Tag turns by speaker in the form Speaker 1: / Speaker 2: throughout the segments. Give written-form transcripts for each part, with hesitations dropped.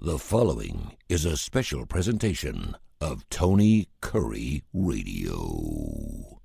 Speaker 1: The following is a special presentation of Tony Kurre Radio.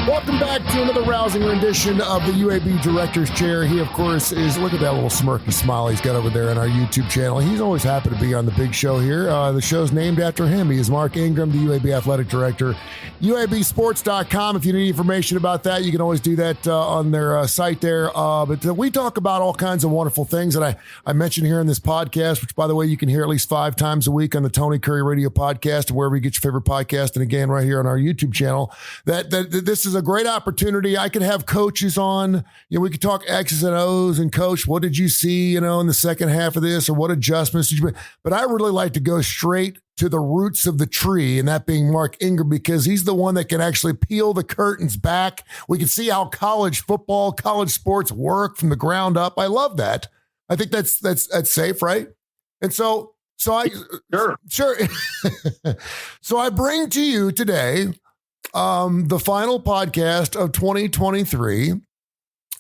Speaker 2: Welcome back to another rousing rendition of the UAB Director's Chair. He, of course, is, look at that little smirky smile he's got over there on our YouTube channel. He's always happy to be on the big show here. The show's named after him. He is Mark Ingram, the UAB Athletic Director. UABsports.com. If you need information about that, you can always do that on their site there. But we talk about all kinds of wonderful things that I mentioned here in this podcast, which, by the way, you can hear at least 5 times a week on the Tony Kurre Radio podcast, and wherever you get your favorite podcast, and again, right here on our YouTube channel. That this is a great opportunity. I could have coaches on, we could talk X's and O's and coach, what did you see, in the second half of this, or what adjustments did you make? But I really like to go straight to the roots of the tree, and that being Mark Ingram, because he's the one that can actually peel the curtains back. We can see how college football, college sports work from the ground up. I love that. I think that's safe, right? And so I sure. So I bring to you today the final podcast of 2023.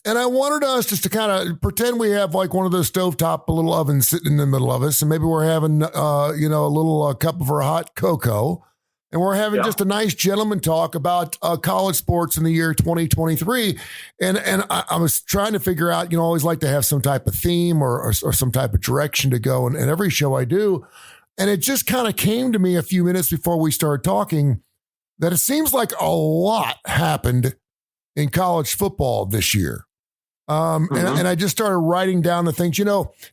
Speaker 2: And I wanted us just to kind of pretend we have like one of those stovetop little ovens sitting in the middle of us. And maybe we're having, a little cup of our hot cocoa. And we're having just a nice gentleman talk about college sports in the year 2023. And I was trying to figure out, I always like to have some type of theme or some type of direction to go. And every show I do. And it just kind of came to me a few minutes before we started talking that it seems like a lot happened in college football this year. And I just started writing down the things.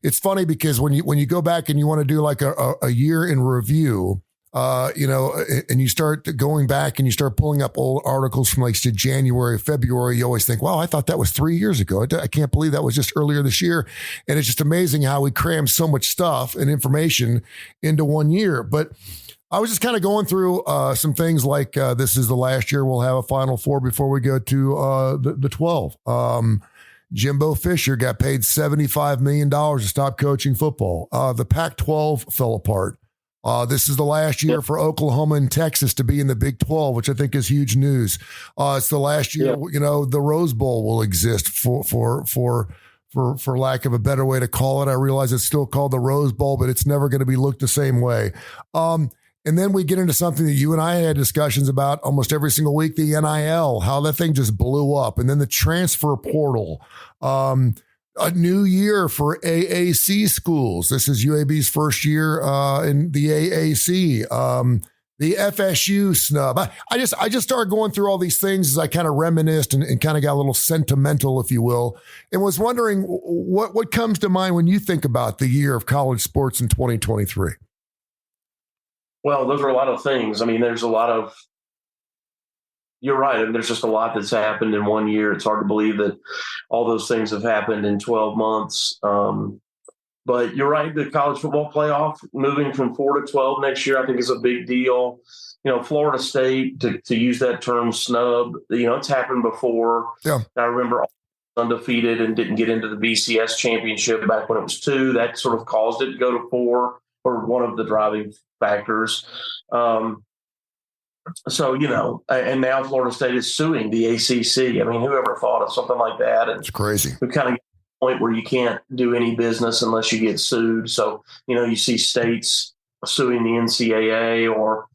Speaker 2: It's funny because when you go back and you want to do like a year in review, and you start going back and you start pulling up old articles from like January, February, you always think, wow, I thought that was 3 years ago. I can't believe that was just earlier this year. And it's just amazing how we cram so much stuff and information into 1 year. But I was just kind of going through some things like this is the last year we'll have a Final Four before we go to the 12. Jimbo Fisher got paid $75 million to stop coaching football. The Pac-12 fell apart. This is the last year for Oklahoma and Texas to be in the Big 12, which I think is huge news. It's the last year, the Rose Bowl will exist for lack of a better way to call it. I realize it's still called the Rose Bowl, but it's never going to be looked the same way. And then we get into something that you and I had discussions about almost every single week, the NIL, how that thing just blew up. And then the transfer portal, a new year for AAC schools. This is UAB's first year in the AAC, the FSU snub. I just started going through all these things as I kind of reminisced and kind of got a little sentimental, if you will, and was wondering what comes to mind when you think about the year of college sports in 2023.
Speaker 3: Well, those are a lot of things. I mean, there's a lot of, you're right. I mean, there's just a lot that's happened in 1 year. It's hard to believe that all those things have happened in 12 months. But you're right. The college football playoff moving from 4 to 12 next year, I think is a big deal. Florida State, to use that term, snub, it's happened before. Yeah. I remember undefeated and didn't get into the BCS championship back when it was 2. That sort of caused it to go to 4, or one of the driving factors. And now Florida State is suing the ACC. I mean, whoever thought of something like that? And
Speaker 2: it's crazy.
Speaker 3: We kind of get to the point where you can't do any business unless you get sued. So, you see states suing the NCAA or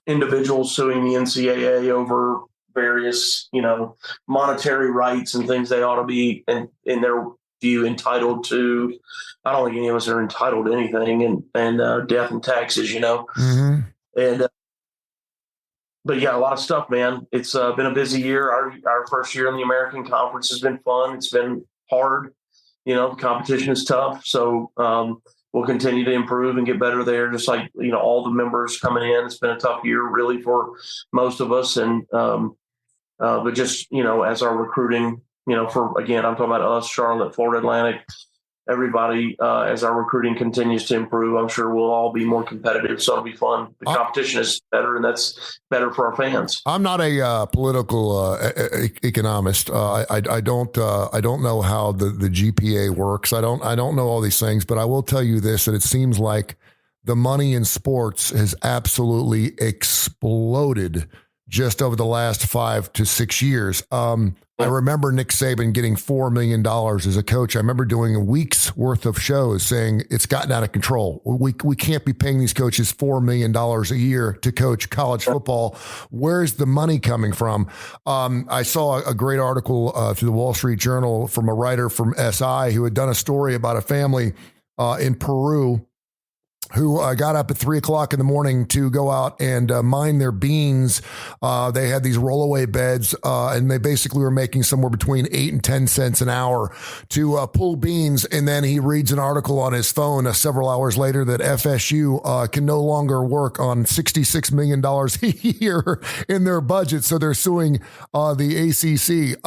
Speaker 3: individuals suing the NCAA over various, monetary rights and things they ought to be in their view entitled to. I don't think any of us are entitled to anything, and death and taxes,
Speaker 2: Mm-hmm.
Speaker 3: And but yeah, a lot of stuff, man. It's been a busy year. Our first year in the American Conference has been fun. It's been hard. Competition is tough, so we'll continue to improve and get better there. Just like all the members coming in, it's been a tough year really for most of us, and but just as our recruiting. I'm talking about us, Charlotte, Florida Atlantic, everybody, as our recruiting continues to improve, I'm sure we'll all be more competitive. So it'll be fun. The competition is better, and that's better for our fans.
Speaker 2: I'm not a political economist. I don't know how the GPA works. I don't know all these things, but I will tell you this, that it seems like the money in sports has absolutely exploded just over the last 5 to 6 years. I remember Nick Saban getting $4 million as a coach. I remember doing a week's worth of shows saying it's gotten out of control. We can't be paying these coaches $4 million a year to coach college football. Where's the money coming from? I saw a great article through the Wall Street Journal from a writer from SI who had done a story about a family in Peru who got up at 3:00 in the morning to go out and mine their beans. They had these rollaway beds, and they basically were making somewhere between 8 and 10 cents an hour to pull beans. And then he reads an article on his phone several hours later that FSU can no longer work on $66 million a year in their budget. So they're suing the ACC.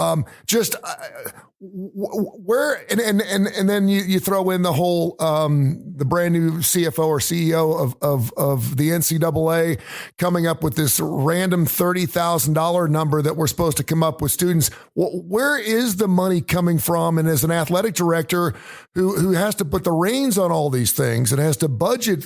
Speaker 2: Where and then you throw in the whole the brand new CFO or CEO of the NCAA coming up with this random $30,000 number that we're supposed to come up with students. Where is the money coming from? And as an athletic director who has to put the reins on all these things and has to budget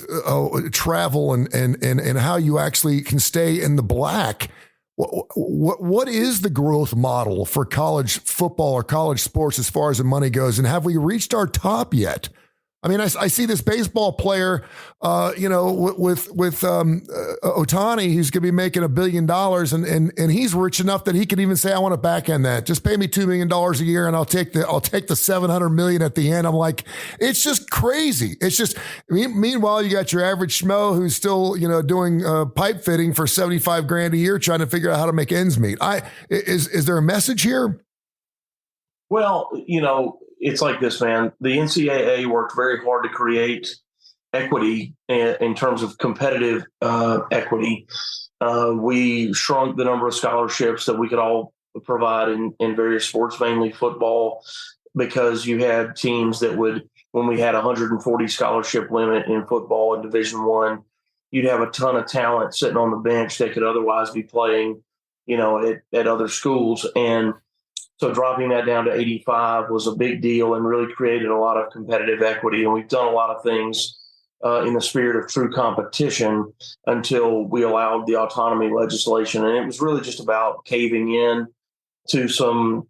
Speaker 2: travel and how you actually can stay in the black. What is the growth model for college football or college sports as far as the money goes? And have we reached our top yet? I mean, I see this baseball player, with Ohtani, who's going to be making $1 billion, and he's rich enough that he can even say, "I want to back end that. Just pay me $2 million a year, and I'll take the $700 million at the end." I'm like, it's just crazy. It's just. Meanwhile, you got your average schmo who's still doing pipe fitting for $75,000 a year, trying to figure out how to make ends meet. Is there a message here?
Speaker 3: Well, it's like this, man. The NCAA worked very hard to create equity in terms of competitive equity. We shrunk the number of scholarships that we could all provide in various sports, mainly football, because you had teams that would, when we had 140 scholarship limit in football in Division I, you'd have a ton of talent sitting on the bench that could otherwise be playing, at other schools. And so dropping that down to 85 was a big deal and really created a lot of competitive equity. And we've done a lot of things in the spirit of true competition until we allowed the autonomy legislation. And it was really just about caving in to some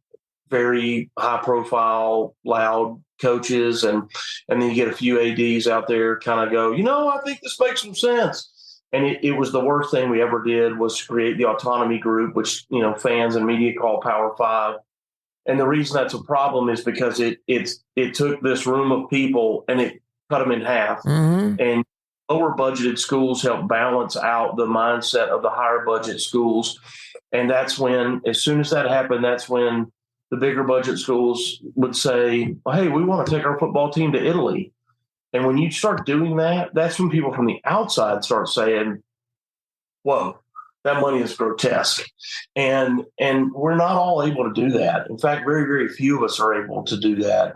Speaker 3: very high profile, loud coaches. And then you get a few ADs out there kind of go, I think this makes some sense. And it was the worst thing we ever did was create the autonomy group, which, fans and media call Power Five. And the reason that's a problem is because it took this room of people and it cut them in half. Mm-hmm. And lower budgeted schools help balance out the mindset of the higher budget schools. And that's when, as soon as that happened, that's when the bigger budget schools would say, well, hey, we want to take our football team to Italy. And when you start doing that, that's when people from the outside start saying, whoa, that money is grotesque. And we're not all able to do that. In fact, very, very few of us are able to do that.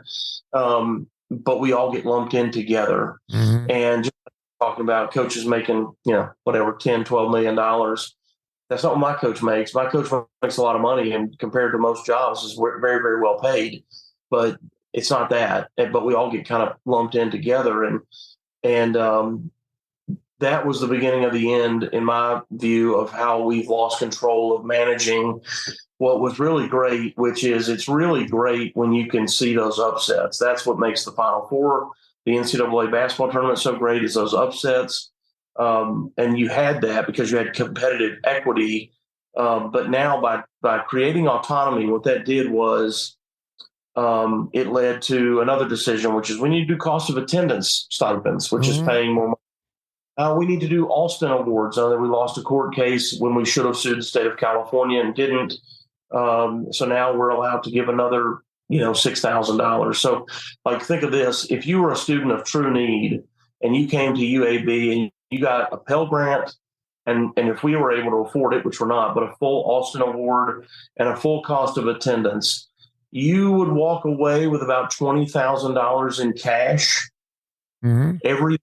Speaker 3: But we all get lumped in together. Mm-hmm. And just talking about coaches making, whatever, $10, $12 million. That's not what my coach makes. My coach makes a lot of money, and compared to most jobs is very, very well paid. But it's not that. But we all get kind of lumped in together. And that was the beginning of the end, in my view, of how we've lost control of managing what was really great, which is it's really great when you can see those upsets. That's what makes the Final Four, the NCAA basketball tournament so great, is those upsets. And you had that because you had competitive equity. But now by creating autonomy, what that did was it led to another decision, which is we need to do cost of attendance stipends, which is paying more money. We need to do Alston Awards. We lost a court case when we should have sued the state of California and didn't. So now we're allowed to give another, $6,000. So, think of this. If you were a student of true need and you came to UAB and you got a Pell Grant, and if we were able to afford it, which we're not, but a full Alston Award and a full cost of attendance, you would walk away with about $20,000 in cash every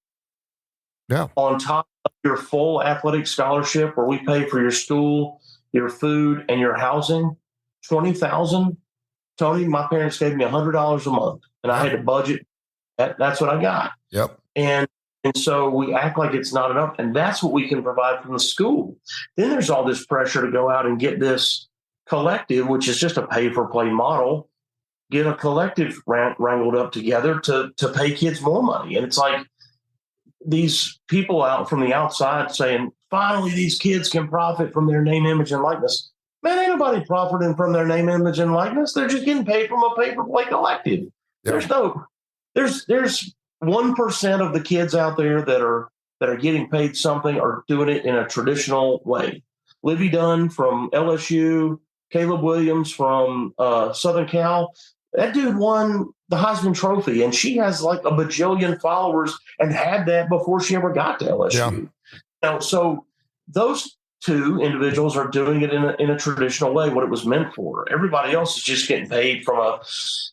Speaker 3: on top of your full athletic scholarship, where we pay for your school, your food, and your housing. $20,000. Tony, my parents gave me $100 a month, and I had to budget. That's what I got.
Speaker 2: Yep.
Speaker 3: And so we act like it's not enough, and that's what we can provide from the school. Then there's all this pressure to go out and get this collective, which is just a pay-for-play model, get a collective wrangled up together to pay kids more money. And it's like these people out from the outside saying, finally, these kids can profit from their name, image, and likeness. Man, ain't nobody profiting from their name, image, and likeness. They're just getting paid from a pay-per-play collective. Yeah. There's 1% of the kids out there that are getting paid something or doing it in a traditional way. Livy Dunn from LSU, Caleb Williams from Southern Cal. That dude won the Heisman Trophy, and she has like a bajillion followers and had that before she ever got to LSU. Yeah. Now, so those two individuals are doing it in a traditional way, what it was meant for. Everybody else is just getting paid from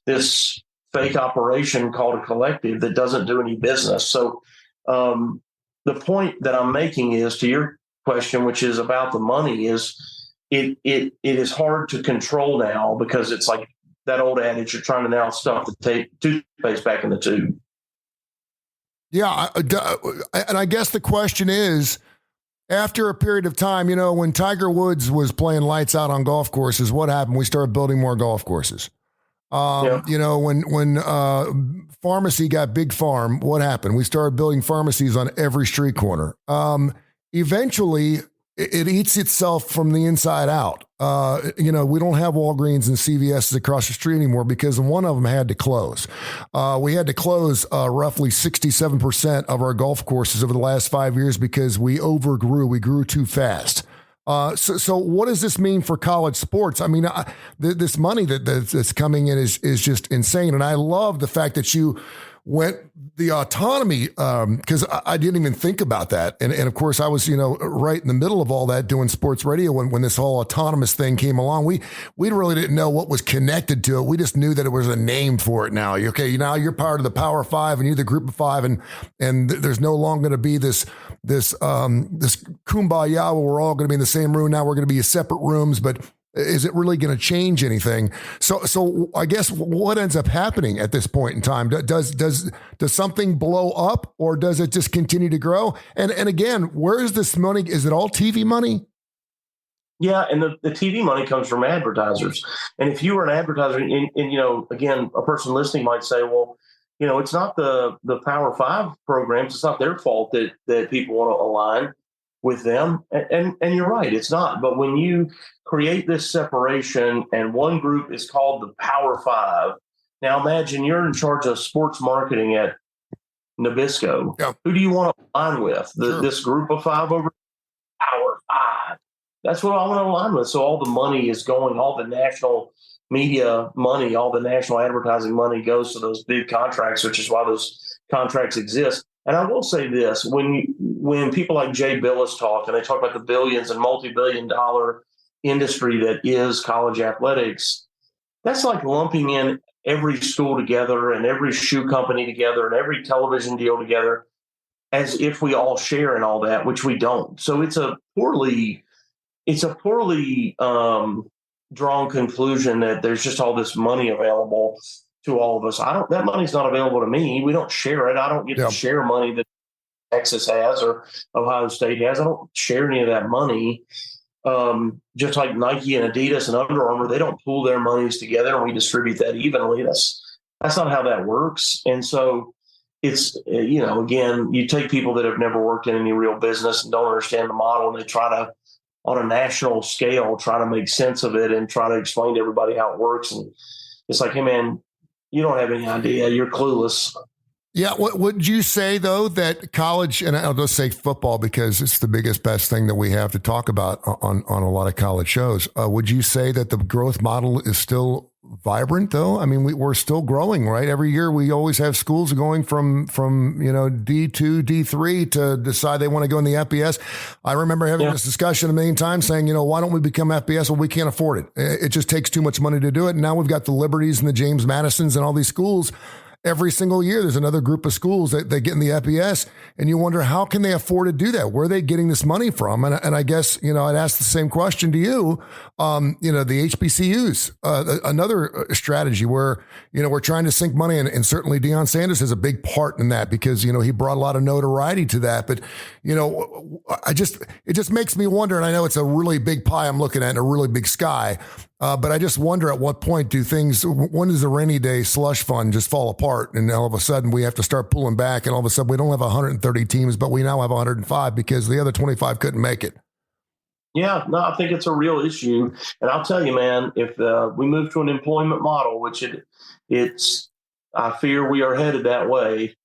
Speaker 3: this fake operation called a collective that doesn't do any business. So the point that I'm making is, to your question, which is about the money, is it is hard to control now, because it's like that old adage, you're trying to now stuff the toothpaste back in the tube.
Speaker 2: Yeah. And I guess the question is, after a period of time, when Tiger Woods was playing lights out on golf courses, what happened? We started building more golf courses. When pharmacy got big farm, what happened? We started building pharmacies on every street corner. Eventually, it eats itself from the inside out. We don't have Walgreens and CVS's across the street anymore because one of them had to close. We had to close roughly 67% of our golf courses over the last 5 years because we overgrew. We grew too fast. So what does this mean for college sports? I mean, this money that's coming in is just insane. And I love the fact that you went the autonomy, because I didn't even think about that. And of course, I was, right in the middle of all that doing sports radio when this whole autonomous thing came along. We really didn't know what was connected to it. We just knew that it was a name for it now. Okay, now you're part of the Power Five and you're the Group of Five, and there's no longer going to be this kumbaya where we're all going to be in the same room. Now we're going to be in separate rooms, but is it really going to change anything? So I guess what ends up happening at this point in time? Does something blow up, or does it just continue to grow? And again, where is this money? Is it all TV money?
Speaker 3: Yeah, and the TV money comes from advertisers. And if you were an advertiser, and again, a person listening might say, well, it's not the Power Five programs. It's not their fault that people want to align with them. And you're right, it's not. But when you create this separation and one group is called the Power Five, now imagine you're in charge of sports marketing at Nabisco. Yeah. Who do you want to align with? This group of five over Power Five. That's what I want to align with. So all the money is going, all the national media money, all the national advertising money goes to those big contracts, which is why those contracts exist. And I will say this, when people like Jay Billis talk, and they talk about the billions and multi-billion-dollar industry that is college athletics, that's like lumping in every school together and every shoe company together and every television deal together as if we all share in all that, which we don't. So it's a poorly drawn conclusion that there's just all this money available to all of us. That money's not available to me. We don't share it. I don't get to share money that Texas has or Ohio State has. I don't share any of that money. Just like Nike and Adidas and Under Armour, they don't pool their monies together and we distribute that evenly. That's not how that works. And so it's, again, you take people that have never worked in any real business and don't understand the model, and they try to, on a national scale, try to make sense of it and try to explain to everybody how it works. And it's like, hey, man, you don't have any idea. You're clueless.
Speaker 2: Yeah. What would you say, though, that college, and I'll just say football because it's the biggest, best thing that we have to talk about on a lot of college shows. Would you say that the growth model is still vibrant, though? I mean, we're still growing, right? Every year we always have schools going from D2, D3 to decide they want to go in the FBS. I remember having this discussion a million times saying, why don't we become FBS? Well, we can't afford it. It just takes too much money to do it. And now we've got the Liberties and the James Madisons and all these schools. every single year, there's another group of schools that they get in the FBS, and you wonder, how can they afford to do that? Where are they getting this money from? And I guess, I'd ask the same question to you. The HBCUs, another strategy where, we're trying to sink money, and certainly Deion Sanders has a big part in that because, he brought a lot of notoriety to that. But, it just makes me wonder, and I know it's a really big pie I'm looking at and a really big sky. But I just wonder, at what point when does the rainy day slush fund just fall apart, and all of a sudden we have to start pulling back, and all of a sudden we don't have 130 teams, but we now have 105 because the other 25 couldn't make it.
Speaker 3: Yeah, no, I think it's a real issue. And I'll tell you, man, if we move to an employment model, which I fear we are headed that way.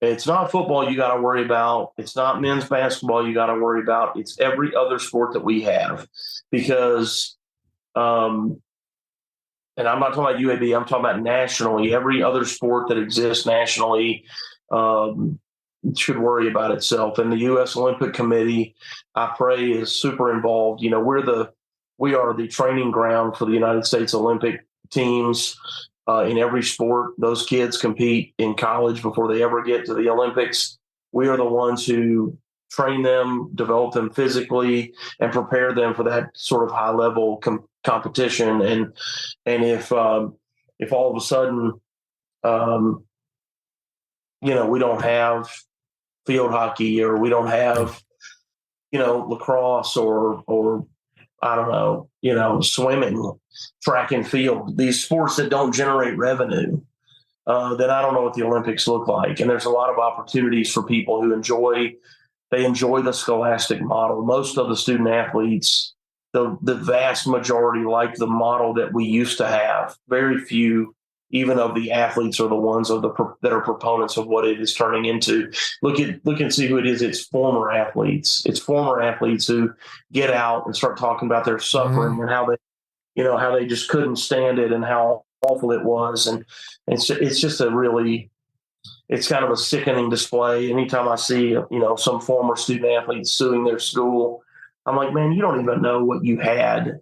Speaker 3: It's not football you got to worry about. It's not men's basketball you got to worry about. It's every other sport that we have, because and I'm not talking about UAB, I'm talking about nationally. Every other sport that exists nationally should worry about itself. And the U.S. Olympic Committee, I pray, is super involved. We are the training ground for the United States Olympic teams in every sport. Those kids compete in college before they ever get to the Olympics. We are the ones who train them, develop them physically, and prepare them for that sort of high level competition. And if all of a sudden, we don't have field hockey, or we don't have, lacrosse, or I don't know, swimming, track and field, these sports that don't generate revenue, then I don't know what the Olympics look like. And there's a lot of opportunities for people who enjoy the scholastic model. Most of the student athletes, the vast majority, like the model that we used to have. Very few, even of the athletes, are the ones that are proponents of what it is turning into. Look and see who it is. It's former athletes. It's former athletes who get out and start talking about their suffering and how they just couldn't stand it and how awful it was. And it's just it's kind of a sickening display. Anytime I see, some former student athletes suing their school, I'm like, man, you don't even know what you had.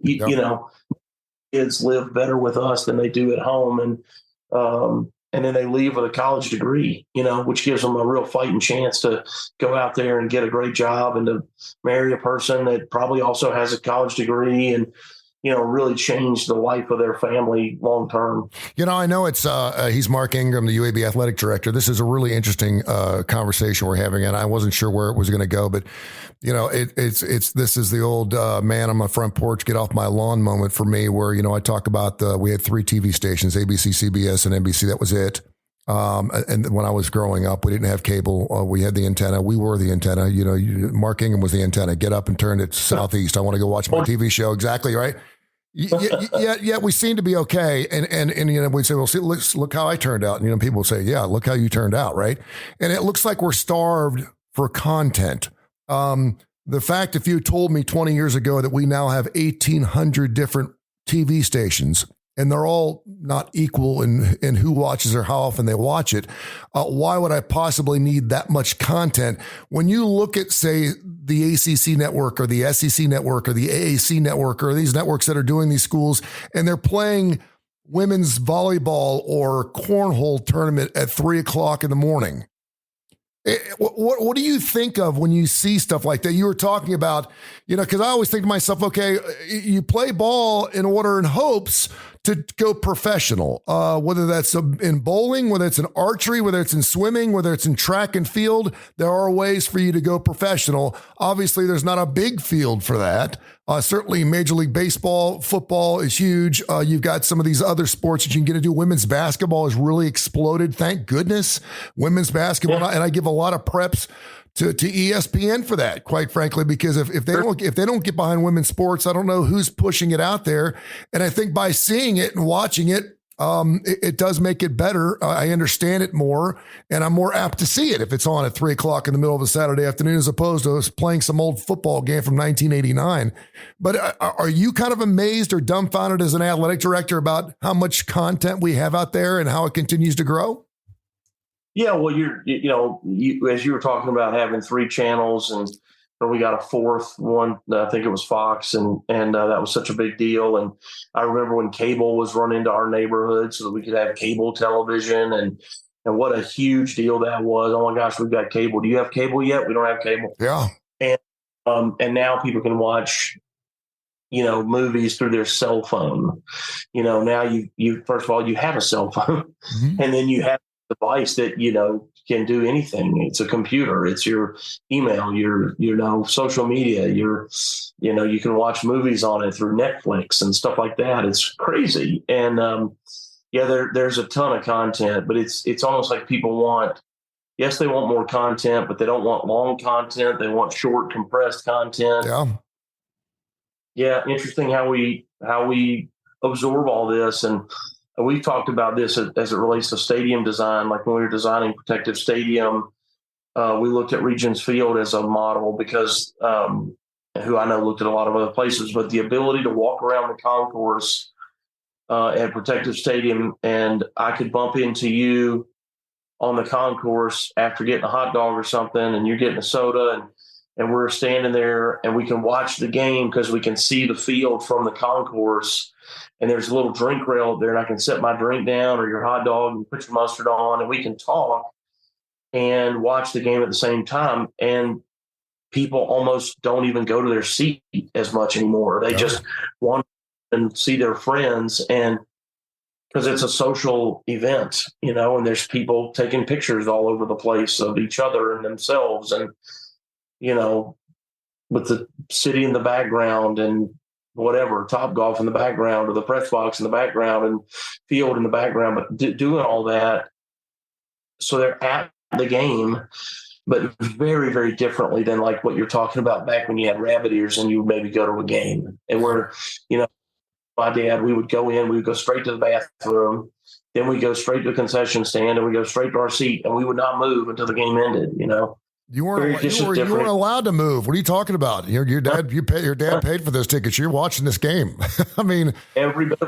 Speaker 3: Kids live better with us than they do at home. And then they leave with a college degree, which gives them a real fighting chance to go out there and get a great job and to marry a person that probably also has a college degree and, really change the life of their family long term.
Speaker 2: I know it's he's Mark Ingram, the UAB athletic director. This is a really interesting conversation we're having, and I wasn't sure where it was going to go, but this is the old man on my front porch, get off my lawn moment for me, where I talk about we had 3 TV stations, ABC, CBS, and NBC. That was it. And when I was growing up, we didn't have cable. We had the antenna. We were the antenna. Mark Ingram was the antenna. Get up and turn it southeast. I want to go watch my TV show. Exactly right. Yeah, we seem to be okay. And we'd say, well, see, look how I turned out. And, people would say, yeah, look how you turned out. Right. And it looks like we're starved for content. The fact, if you told me 20 years ago that we now have 1,800 different TV stations, and they're all not equal in who watches or how often they watch it, why would I possibly need that much content? When you look at, say, the ACC network or the SEC network or the AAC network or these networks that are doing these schools, and they're playing women's volleyball or cornhole tournament at 3:00 in the morning, what do you think of when you see stuff like that? You were talking about, because I always think to myself, okay, you play ball in hopes to go professional, whether that's in bowling, whether it's in archery, whether it's in swimming, whether it's in track and field, there are ways for you to go professional. Obviously, there's not a big field for that. Certainly Major League Baseball, football is huge. You've got some of these other sports that you can get to do. Women's basketball has really exploded. Thank goodness. Women's basketball. Yeah. And I give a lot of preps to ESPN for that, quite frankly, because if they don't get behind women's sports, I don't know who's pushing it out there. And I think by seeing it and watching it, it does make it better. I understand it more, and I'm more apt to see it if it's on at 3:00 in the middle of a Saturday afternoon, as opposed to us playing some old football game from 1989. But are you kind of amazed or dumbfounded as an athletic director about how much content we have out there and how it continues to grow?
Speaker 3: Yeah, well, as you were talking about having 3 channels, and we got a 4th one, I think it was Fox, and that was such a big deal. And I remember when cable was run into our neighborhood so that we could have cable television, and and what a huge deal that was. Oh my gosh, we've got cable. Do you have cable yet? We don't have cable.
Speaker 2: Yeah.
Speaker 3: And now people can watch, movies through their cell phone. Now you first of all, you have a cell phone, and then you have a device that, can do anything. It's a computer. It's your email, your, social media, you can watch movies on it through Netflix and stuff like that. It's crazy. And, there's a ton of content, but it's almost like people they want more content, but they don't want long content. They want short, compressed content.
Speaker 2: Yeah.
Speaker 3: Yeah. Interesting how we absorb all this. And we've talked about this as it relates to stadium design. Like when we were designing Protective Stadium, we looked at Regions Field as a model because who I know looked at a lot of other places, but the ability to walk around the concourse at Protective Stadium, and I could bump into you on the concourse after getting a hot dog or something, and you're getting a soda, and we're standing there, and we can watch the game because we can see the field from the concourse, and there's a little drink rail there, and I can set my drink down or your hot dog and put your mustard on, and we can talk and watch the game at the same time. And people almost don't even go to their seat as much anymore. They just want and see their friends, and because it's a social event, and there's people taking pictures all over the place of each other and themselves, and, with the city in the background and whatever, Topgolf in the background or the press box in the background and field in the background, but doing all that. So they're at the game, but very, very differently than like what you're talking about back when you had rabbit ears and you would maybe go to a game. And we're, my dad, we would go straight to the bathroom, then we go straight to the concession stand, and we go straight to our seat, and we would not move until the game ended.
Speaker 2: You weren't allowed to move. What are you talking about? Your dad paid for those tickets. You're watching this game. I mean,
Speaker 3: every bit.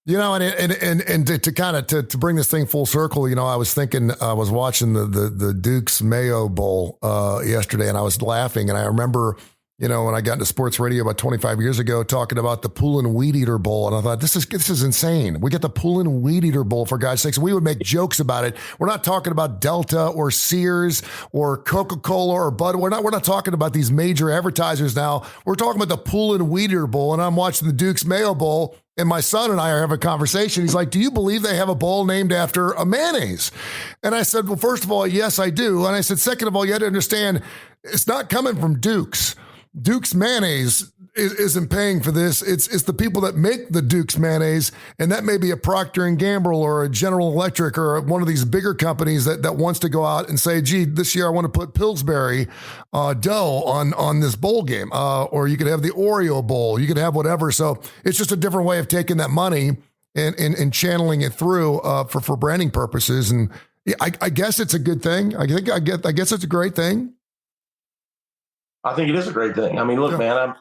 Speaker 2: And to kind of to bring this thing full circle, I was thinking, I was watching the Duke's Mayo Bowl yesterday, and I was laughing, and I remember, when I got into sports radio about 25 years ago, talking about the Poulin Weed Eater Bowl. And I thought, this is insane. We get the Poulin Weed Eater Bowl, for God's sakes. We would make jokes about it. We're not talking about Delta or Sears or Coca-Cola or Bud. We're not talking about these major advertisers now. We're talking about the Poulin Weed Eater Bowl. And I'm watching the Duke's Mayo Bowl, and my son and I are having a conversation. He's like, do you believe they have a bowl named after a mayonnaise? And I said, well, first of all, yes, I do. And I said, second of all, you have to understand, it's not coming from Duke's. Duke's mayonnaise isn't paying for this. It's the people that make the Duke's mayonnaise, and that may be a Procter and Gamble or a General Electric or one of these bigger companies that wants to go out and say, gee, this year I want to put Pillsbury dough on this bowl game. Or you could have the Oreo bowl. You could have whatever. So it's just a different way of taking that money and channeling it through for branding purposes. And I guess it's a good thing. I guess it's a great thing.
Speaker 3: I think it is a great thing. I mean, look, man,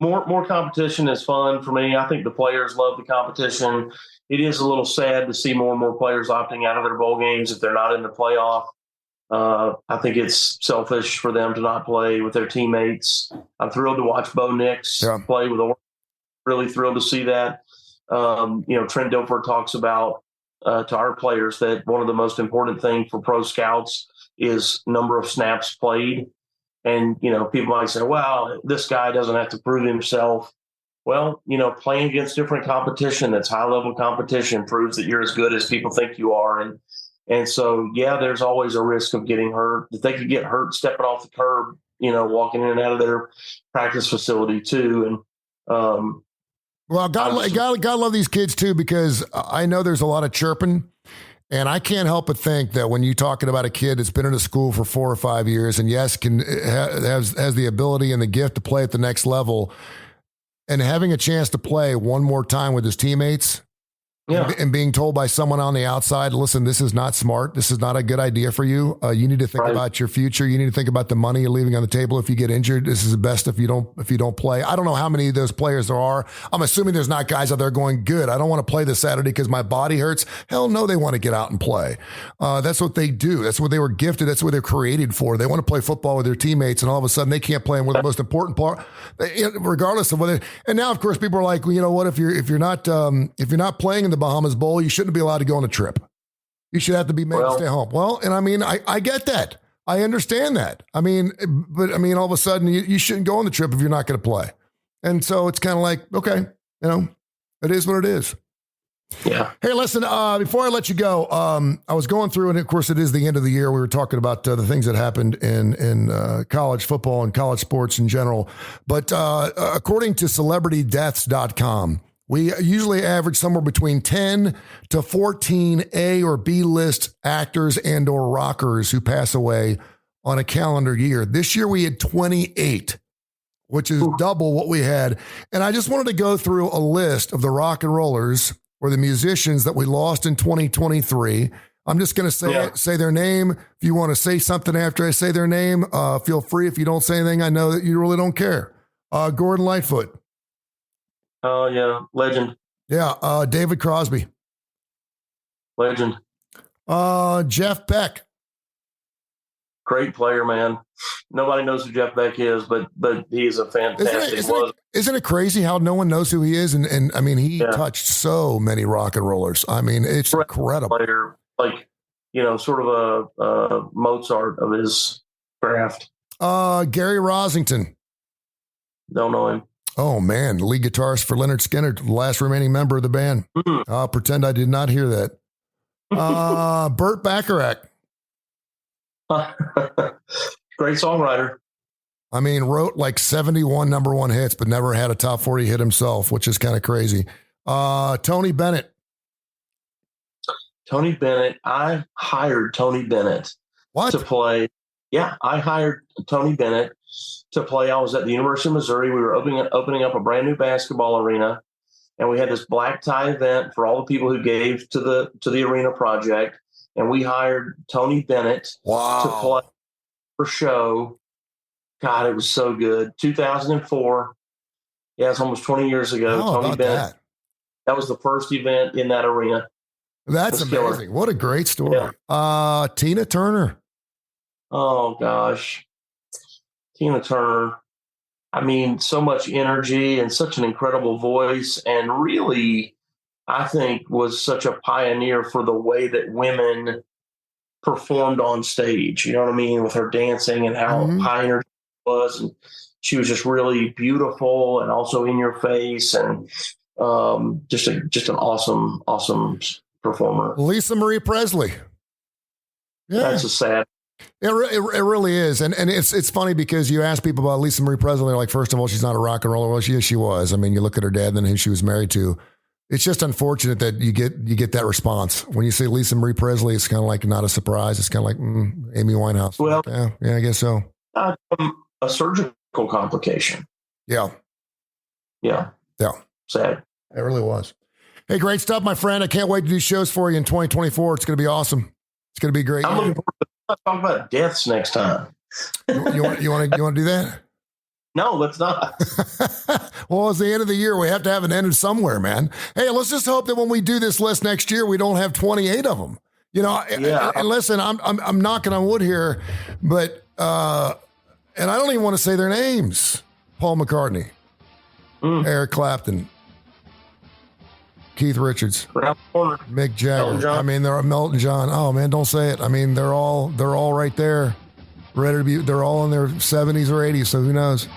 Speaker 3: more competition is fun for me. I think the players love the competition. It is a little sad to see more and more players opting out of their bowl games if they're not in the playoff. I think it's selfish for them to not play with their teammates. I'm thrilled to watch Bo Nix play with Oregon. Really thrilled to see that. Trent Dilfer talks about to our players that one of the most important things for pro scouts is number of snaps played. And, people might say, well, this guy doesn't have to prove himself. Well, playing against different competition, that's high-level competition, proves that you're as good as people think you are. And so, there's always a risk of getting hurt. That they could get hurt stepping off the curb, walking in and out of their practice facility too. And
Speaker 2: well, God love these kids too, because I know there's a lot of chirping. And I can't help but think that when you're talking about a kid that's been in a school for 4 or 5 years and yes, has the ability and the gift to play at the next level, and having a chance to play one more time with his teammates, and being told by someone on the outside, listen, this is not smart. This is not a good idea for you. You need to think about your future. You need to think about the money you're leaving on the table if you get injured. This is the best if you don't play. I don't know how many of those players there are. I'm assuming there's not guys out there going, good, I don't want to play this Saturday because my body hurts. Hell no, they want to get out and play. That's what they do. That's what they were gifted. That's what they're created for. They want to play football with their teammates, and all of a sudden they can't play in one of the most important part, regardless of whether. And now, of course, people are like, well, what if you're not playing in the Bahamas Bowl, you shouldn't be allowed to go on a trip. You should have to be made to stay home. Well, and I mean, I get that. I understand that. I mean, but I mean, all of a sudden you shouldn't go on the trip if you're not going to play. And so it's kind of like, okay, it is what it is.
Speaker 3: Yeah.
Speaker 2: Hey, listen, before I let you go, I was going through, and of course it is the end of the year. We were talking about the things that happened in college football and college sports in general. But according to celebritydeaths.com, we usually average somewhere between 10 to 14 A or B list actors and or rockers who pass away on a calendar year. This year we had 28, which is double what we had. And I just wanted to go through a list of the rock and rollers or the musicians that we lost in 2023. I'm just going to say their name. If you want to say something after I say their name, feel free. If you don't say anything, I know that you really don't care. Gordon Lightfoot.
Speaker 3: Oh, yeah. Legend.
Speaker 2: Yeah. David Crosby.
Speaker 3: Legend.
Speaker 2: Jeff Beck.
Speaker 3: Great player, man. Nobody knows who Jeff Beck is, but he's a fantastic.
Speaker 2: Isn't it crazy how no one knows who he is? And I mean, he touched so many rock and rollers. I mean, it's incredible.
Speaker 3: Player, like, sort of a Mozart of his craft.
Speaker 2: Gary Rosington.
Speaker 3: Don't know him.
Speaker 2: Oh, man. Lead guitarist for Leonard Skinner, the last remaining member of the band. I'll pretend I did not hear that. Burt Bacharach.
Speaker 3: Great songwriter.
Speaker 2: I mean, wrote like 71 number one hits, but never had a top 40 hit himself, which is kind of crazy. Tony Bennett.
Speaker 3: Tony Bennett. I hired Tony Bennett to play. Yeah, I hired Tony Bennett to play. I was at the University of Missouri. We were opening up a brand new basketball arena, and we had this black tie event for all the people who gave to the arena project. And we hired Tony Bennett to play for show. God, it was so good. 2004. Yeah, it's almost 20 years ago. Tony Bennett. That was the first event in that arena.
Speaker 2: That's amazing. Killer. What a great story. Yeah. Tina Turner.
Speaker 3: Oh, gosh. Tina Turner. I mean, so much energy and such an incredible voice, and really, I think, was such a pioneer for the way that women performed on stage. You know what I mean? With her dancing and how high energy it was. And she was just really beautiful and also in your face, and just an awesome performer.
Speaker 2: Lisa Marie Presley. Yeah.
Speaker 3: That's a sad.
Speaker 2: It really is. And it's funny because you ask people about Lisa Marie Presley, they're like, first of all, she's not a rock and roller. Well, she was. I mean, you look at her dad and who she was married to. It's just unfortunate that you get that response. When you say Lisa Marie Presley, it's kind of like not a surprise. It's kind of like Amy Winehouse. Well, yeah, I guess so.
Speaker 3: A surgical complication.
Speaker 2: Yeah.
Speaker 3: Sad.
Speaker 2: It really was. Hey, great stuff, my friend. I can't wait to do shows for you in 2024. It's going to be awesome. It's going to be great.
Speaker 3: I'm looking forward to talk about deaths next time.
Speaker 2: You want to do that?
Speaker 3: No, let's not.
Speaker 2: Well, it's the end of the year. We have to have an end somewhere, man. Hey, let's just hope that when we do this list next year, we don't have 28 of them. And listen, I'm knocking on wood here, but and I don't even want to say their names. Paul McCartney, Eric Clapton, Keith Richards, Mick Jagger. I mean, they're Melton John. Oh man, don't say it. I mean, they're all right there, ready to be. They're all in their 70s or 80s. So who knows?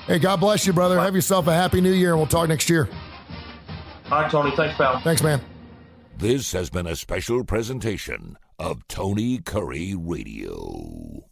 Speaker 2: Hey, God bless you, brother. Have yourself a happy new year, and we'll talk next year.
Speaker 3: All right, Tony. Thanks, pal.
Speaker 2: Thanks, man.
Speaker 1: This has been a special presentation of Tony Curry Radio.